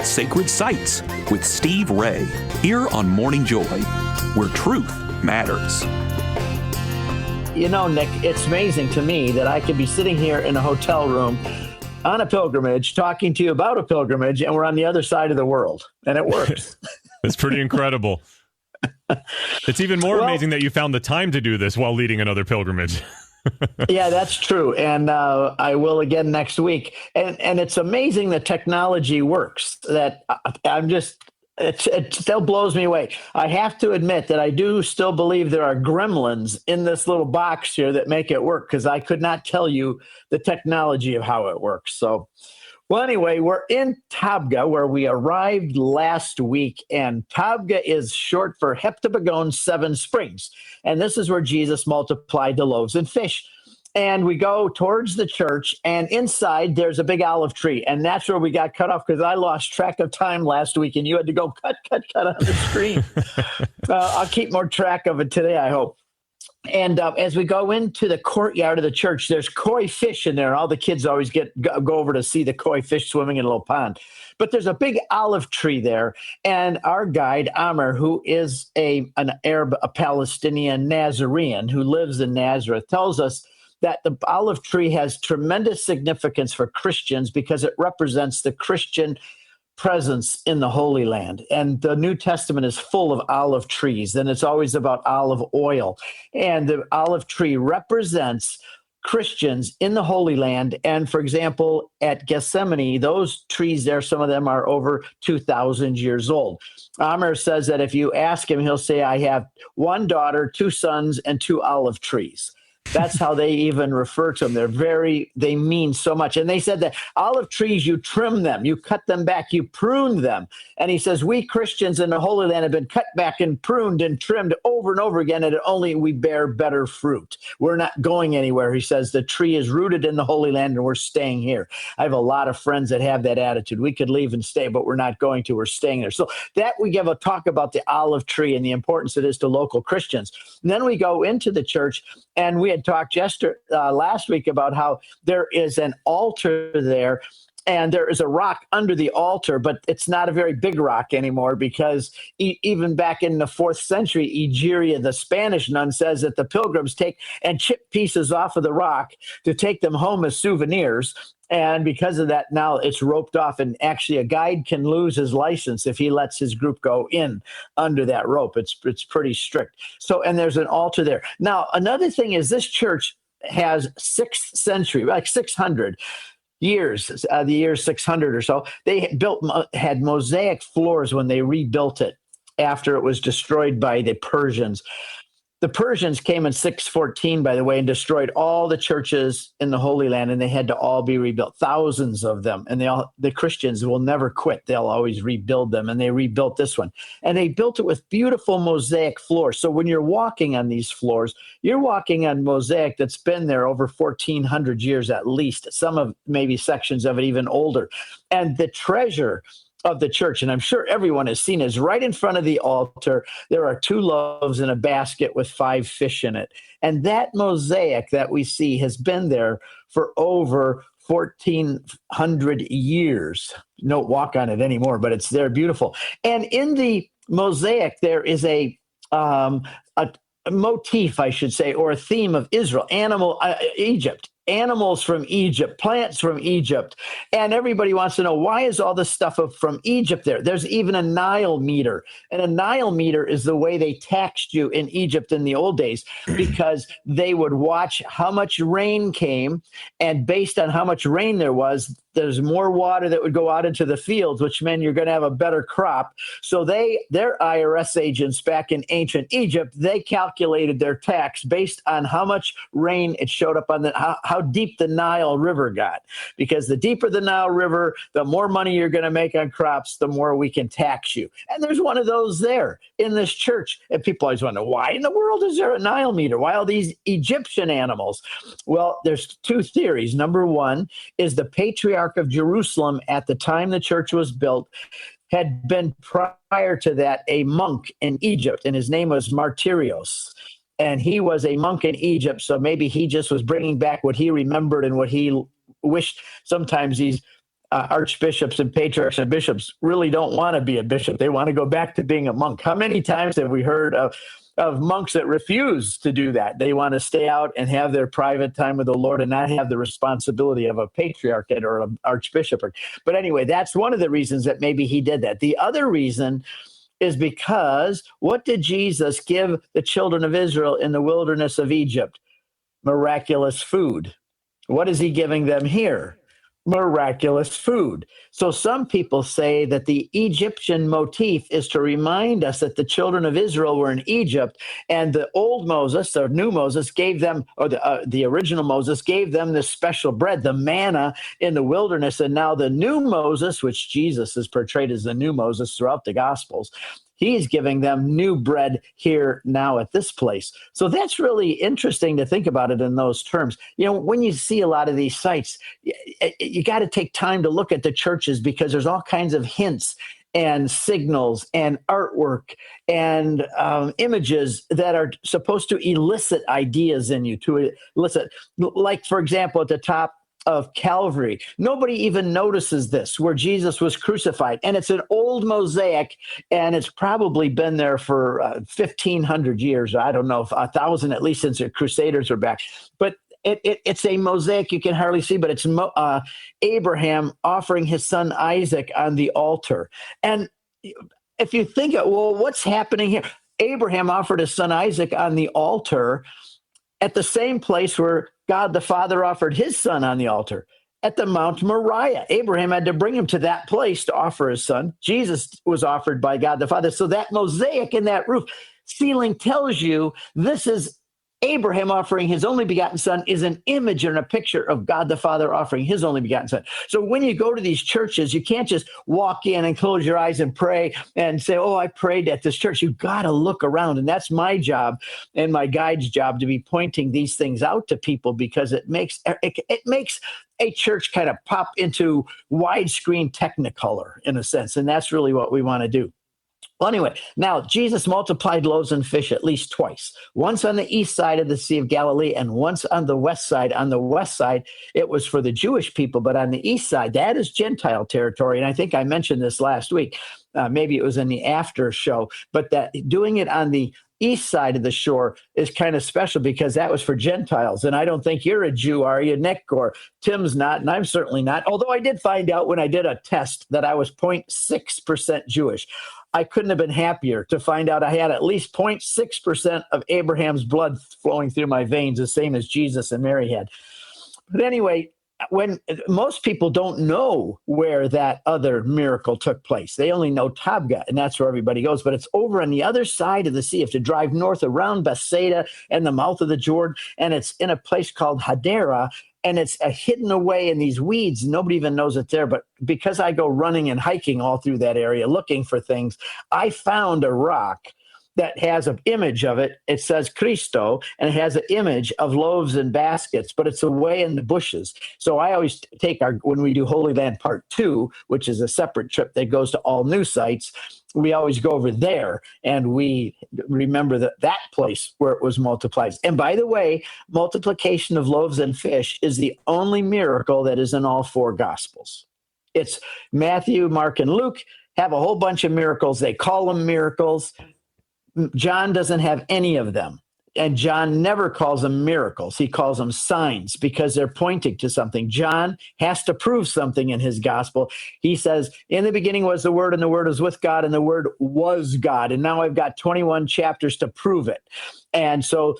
Sacred Sites with Steve Ray, here on Morning Joy, where truth matters. You know, Nick, it's amazing to me that I could be sitting here in a hotel room on a pilgrimage, talking to you about a pilgrimage, and we're on the other side of the world, and it works. It's pretty incredible. It's even more amazing that you found the time to do this while leading another pilgrimage. Yeah, that's true. And I will again next week. And it's amazing that technology works, that it still blows me away. I have to admit that I do still believe there are gremlins in this little box here that make it work, because I could not tell you the technology of how it works. So, well, anyway, we're in Tabgha, where we arrived last week, and Tabgha is short for Heptabagon 7 Springs. And this is where Jesus multiplied the loaves and fish. And we go towards the church, and inside there's a big olive tree. And that's where we got cut off, because I lost track of time last week, and you had to go cut on the screen. I'll keep more track of it today, I hope. And as we go into the courtyard of the church, there's koi fish in there. All the kids always go over to see the koi fish swimming in a little pond. But there's a big olive tree there. And our guide, Amr, who is an Arab, a Palestinian Nazarene who lives in Nazareth, tells us that the olive tree has tremendous significance for Christians because it represents the Christian presence in the Holy Land. And the New Testament is full of olive trees, and it's always about olive oil. And the olive tree represents Christians in the Holy Land. And for example, at Gethsemane, those trees there, some of them are over 2,000 years old. Amr says that if you ask him, he'll say, I have one daughter, 2 sons, and 2 olive trees. That's how they even refer to them. They mean so much. And they said that olive trees, you trim them, you cut them back, you prune them. And he says, we Christians in the Holy Land have been cut back and pruned and trimmed over and over again, and only we bear better fruit. We're not going anywhere. He says the tree is rooted in the Holy Land, and we're staying here. I have a lot of friends that have that attitude. We could leave and stay, but we're not going to. We're staying there. So that we give a talk about the olive tree and the importance it is to local Christians. And then we go into the church, and we had talked last week about how there is an altar there, and there is a rock under the altar, but it's not a very big rock anymore, because even back in the 4th century, Egeria, the Spanish nun, says that the pilgrims take and chip pieces off of the rock to take them home as souvenirs. And because of that, now it's roped off, and actually a guide can lose his license if he lets his group go in under that rope. It's pretty strict. So, and there's an altar there. Now, another thing is this church has 6th century, like 600 years, the year 600 or so. They had mosaic floors when they rebuilt it after it was destroyed by the Persians. The Persians came in 614, by the way, and destroyed all the churches in the Holy Land, and they had to all be rebuilt, thousands of them. And the Christians will never quit. They'll always rebuild them, and they rebuilt this one. And they built it with beautiful mosaic floors. So when you're walking on these floors, you're walking on mosaic that's been there over 1,400 years at least, some of maybe sections of it even older. And the treasure of the church, and I'm sure everyone has seen, is right in front of the altar. There are 2 loaves in a basket with 5 fish in it. And that mosaic that we see has been there for over 1,400 years. You don't walk on it anymore, but it's there, beautiful. And in the mosaic, there is a motif, I should say, or a theme of Israel, Egypt. Animals from Egypt, plants from Egypt. And everybody wants to know, why is all this stuff from Egypt there? There's even a Nile meter. And a Nile meter is the way they taxed you in Egypt in the old days, because they would watch how much rain came. And based on how much rain there was, there's more water that would go out into the fields, which meant you're going to have a better crop. So their IRS agents back in ancient Egypt, they calculated their tax based on how much rain it showed up on how deep the Nile River got. Because the deeper the Nile River, the more money you're going to make on crops, the more we can tax you. And there's one of those there in this church. And people always wonder, why in the world is there a Nile meter? Why all these Egyptian animals? Well, there's 2 theories. Number one is the patriarch of Jerusalem at the time the church was built had been, prior to that, a monk in Egypt, and his name was Martyrios. And he was a monk in Egypt, so maybe he just was bringing back what he remembered and what he wished. Sometimes these archbishops and patriarchs and bishops really don't want to be a bishop. They want to go back to being a monk. How many times have we heard of monks that refuse to do that? They want to stay out and have their private time with the Lord and not have the responsibility of a patriarchate or an archbishop. But anyway, that's one of the reasons that maybe he did that. The other reason is because what did Jesus give the children of Israel in the wilderness of Egypt? Miraculous food. What is he giving them here? Miraculous food. So some people say that the Egyptian motif is to remind us that the children of Israel were in Egypt, and the old Moses, or new Moses, gave them, or the original Moses gave them this special bread, the manna in the wilderness. And now the new Moses, which Jesus is portrayed as the new Moses throughout the Gospels, he's giving them new bread here now at this place. So that's really interesting to think about it in those terms. You know, when you see a lot of these sites, you got to take time to look at the churches, because there's all kinds of hints and signals and artwork and images that are supposed to elicit ideas in you, to elicit, like, for example, at the top of Calvary, nobody even notices this, where Jesus was crucified, and it's an old mosaic, and it's probably been there for 1,500 years. I don't know, if 1,000 at least, since the Crusaders are back. But it's a mosaic you can hardly see, but it's Abraham offering his son Isaac on the altar. And if you think, well, what's happening here? Abraham offered his son Isaac on the altar at the same place where God the Father offered his son on the altar, at the Mount Moriah. Abraham had to bring him to that place to offer his son. Jesus was offered by God the Father. So that mosaic in that roof ceiling tells you this is Abraham offering his only begotten son, is an image and a picture of God the Father offering his only begotten son. So when you go to these churches, you can't just walk in and close your eyes and pray and say, oh, I prayed at this church. You've got to look around. And that's my job and my guide's job, to be pointing these things out to people, because it makes a church kind of pop into widescreen Technicolor, in a sense. And that's really what we want to do. Well, anyway, now Jesus multiplied loaves and fish at least twice, once on the east side of the Sea of Galilee and once on the west side. On the west side, it was for the Jewish people, but on the east side, that is Gentile territory. And I think I mentioned this last week. Maybe it was in the after show, but that doing it on the east side of the shore is kind of special, because that was for Gentiles. And I don't think you're a Jew, are you, Nick? Or Tim's not, and I'm certainly not. Although I did find out when I did a test that I was 0.6% Jewish. I couldn't have been happier to find out I had at least 0.6% of Abraham's blood flowing through my veins, the same as Jesus and Mary had. But anyway, when most people don't know where that other miracle took place, they only know Tabgha, and that's where everybody goes. But it's over on the other side of the sea. You have to drive north around Bethsaida and the mouth of the Jordan, and it's in a place called Hadera. And it's hidden away in these weeds. Nobody even knows it's there. But because I go running and hiking all through that area looking for things, I found a rock that has an image of it. It says Cristo, and it has an image of loaves and baskets, but it's away in the bushes. So I always take when we do Holy Land Part 2, which is a separate trip that goes to all new sites, we always go over there and we remember that place where it was multiplied. And by the way, multiplication of loaves and fish is the only miracle that is in all four Gospels. It's Matthew, Mark, and Luke have a whole bunch of miracles. They call them miracles. John doesn't have any of them. And John never calls them miracles. He calls them signs, because they're pointing to something. John has to prove something in his gospel. He says, in the beginning was the Word, and the Word was with God, and the Word was God. And now I've got 21 chapters to prove it. And so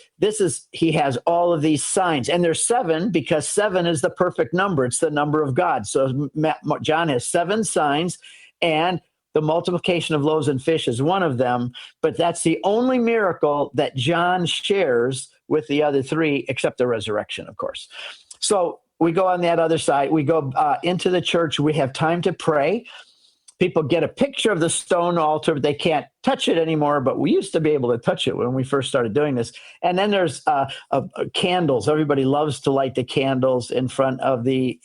he has all of these signs. And there's 7, because 7 is the perfect number. It's the number of God. So John has 7 signs, and the multiplication of loaves and fish is one of them, but that's the only miracle that John shares with the other 3, except the resurrection, of course. So we go on that other side. We go into the church. We have time to pray. people get a picture of the stone altar, but they can't touch it anymore. But we used to be able to touch it when we first started doing this. And then there's candles. Everybody loves to light the candles in front of the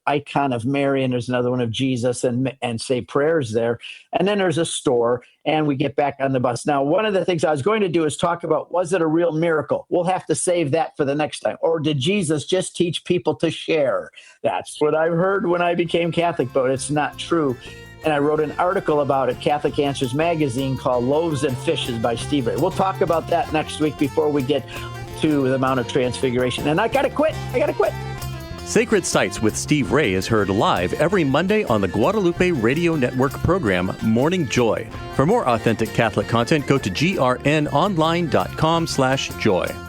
icon of Mary, and there's another one of Jesus, and say prayers there. And then there's a store, and we get back on the bus. Now, one of the things I was going to do is talk about, was it a real miracle? We'll have to save that for the next time. Or did Jesus just teach people to share? That's what I heard when I became Catholic, but it's not true. And I wrote an article about it, Catholic Answers magazine, called Loaves and Fishes by Steve Ray. We'll talk about that next week before we get to the Mount of Transfiguration. And I got to quit. Sacred Sites with Steve Ray is heard live every Monday on the Guadalupe Radio Network program Morning Joy. For more authentic Catholic content, go to grnonline.com/joy.